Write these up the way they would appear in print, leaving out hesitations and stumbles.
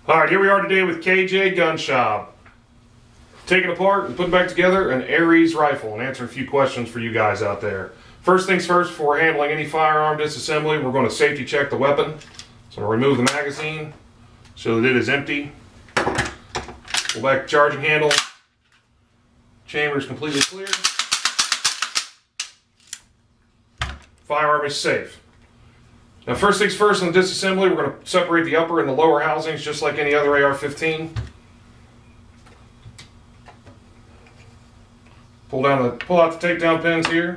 Alright, here we are today with KayJay Gun Shop. Taking apart and putting back together an ARES rifle and answering a few questions for you guys out there. First things first, before handling any firearm disassembly, we're going to safety check the weapon. So I'm going to remove the magazine so that it is empty. Pull back the charging handle. Chamber is completely clear. Firearm is safe. Now first things first, on the disassembly, we're going to separate the upper and the lower housings just like any other AR-15. Pull out the takedown pins here.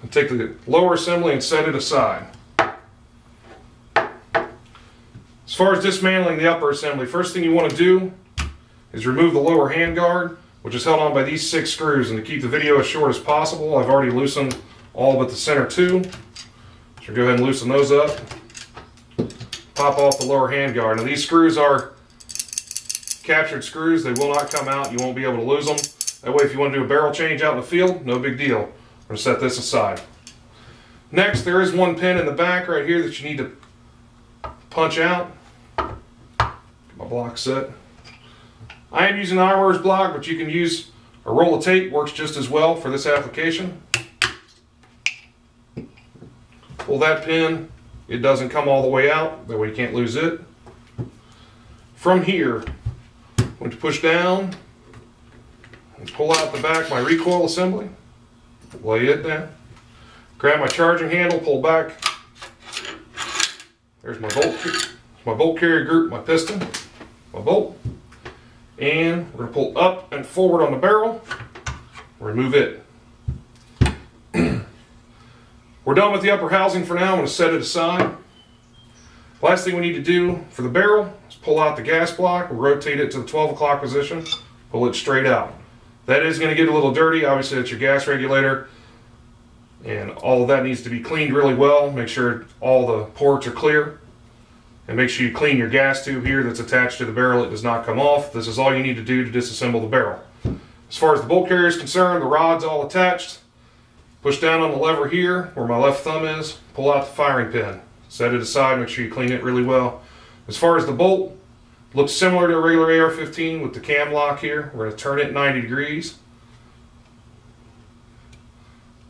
And take the lower assembly and set it aside. As far as dismantling the upper assembly, first thing you want to do is remove the lower handguard, which is held on by these 6 screws. And to keep the video as short as possible, I've already loosened all but the center 2. So go ahead and loosen those up. Pop off the lower handguard. Now these screws are captured screws. They will not come out. You won't be able to lose them. That way if you want to do a barrel change out in the field, no big deal. I'm going to set this aside. Next, there is one pin in the back right here that you need to punch out. Get my block set. I am using an ARES block, but you can use a roll of tape. Works just as well for this application. Pull that pin. It doesn't come all the way out. That way you can't lose it. From here, I'm going to push down and pull out the back my recoil assembly. Lay it down. Grab my charging handle, pull back. There's my bolt carrier group, my piston, my bolt. And we're going to pull up and forward on the barrel, remove it. We're done with the upper housing for now. I'm going to set it aside. Last thing we need to do for the barrel is pull out the gas block, we'll rotate it to the 12 o'clock position, pull it straight out. That is going to get a little dirty. Obviously that's your gas regulator, and all of that needs to be cleaned really well. Make sure all the ports are clear. And make sure you clean your gas tube here that's attached to the barrel. It does not come off. This is all you need to do to disassemble the barrel. As far as the bolt carrier is concerned, the rod's all attached. Push down on the lever here where my left thumb is. Pull out the firing pin. Set it aside. Make sure you clean it really well. As far as the bolt, looks similar to a regular AR-15 with the cam lock here. We're going to turn it 90 degrees.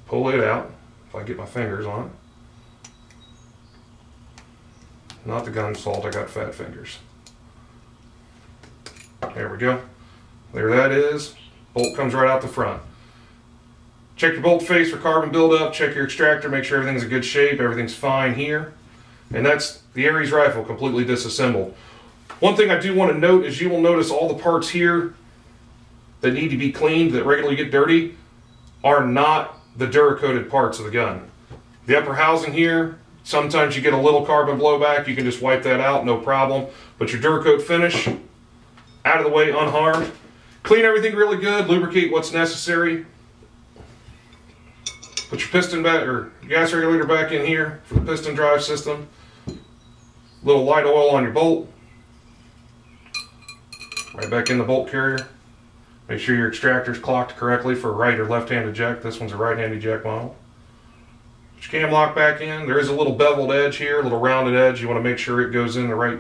Pull it out if I get my fingers on it. Not the gun salt, I got fat fingers. There we go. There that is. Bolt comes right out the front. Check your bolt face for carbon buildup. Check your extractor, make sure everything's in good shape, everything's fine here. And that's the ARES rifle completely disassembled. One thing I do want to note is you will notice all the parts here that need to be cleaned, that regularly get dirty, are not the Duracoated parts of the gun. The upper housing here, sometimes you get a little carbon blowback. You can just wipe that out, no problem. But your Duracoat finish, out of the way, unharmed. Clean everything really good, lubricate what's necessary. Put your piston back, or gas regulator back in here for the piston drive system. Little light oil on your bolt. Right back in the bolt carrier. Make sure your extractor's clocked correctly for right or left-hand eject. This one's a right-hand eject model. Put your cam lock back in. There is a little beveled edge here, a little rounded edge. You want to make sure it goes in the right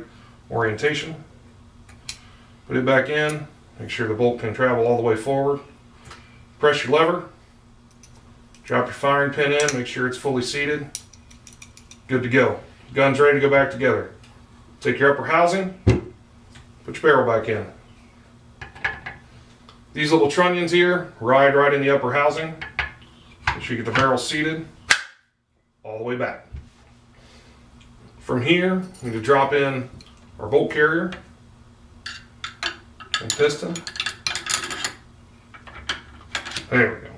orientation. Put it back in. Make sure the bolt can travel all the way forward. Press your lever. Drop your firing pin in. Make sure it's fully seated. Good to go. Gun's ready to go back together. Take your upper housing. Put your barrel back in. These little trunnions here ride right in the upper housing. Make sure you get the barrel seated all the way back. From here, we need to drop in our bolt carrier and piston. There we go.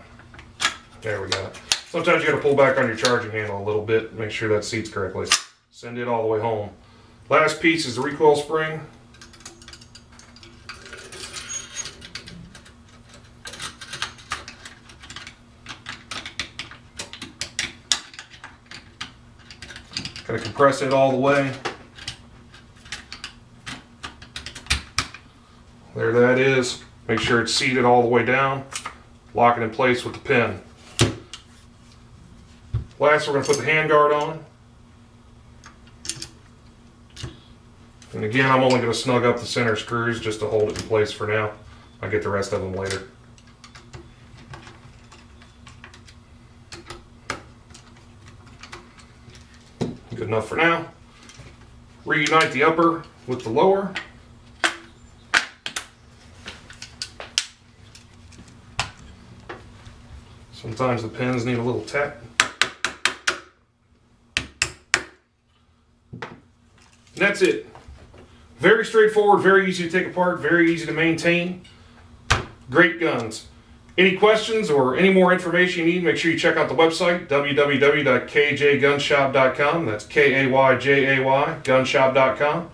There we go. Sometimes you got to pull back on your charging handle a little bit, make sure that seats correctly. Send it all the way home. Last piece is the recoil spring. Gotta compress it all the way. There that is. Make sure it's seated all the way down. Lock it in place with the pin. Last, we're going to put the handguard on. And again, I'm only going to snug up the center screws just to hold it in place for now. I'll get the rest of them later. Good enough for now. Reunite the upper with the lower. Sometimes the pins need a little tap. And that's it. Very straightforward, very easy to take apart, very easy to maintain. Great guns. Any questions or any more information you need, make sure you check out the website, www.kayjaygunshop.com. That's Kayjay, gunshop.com.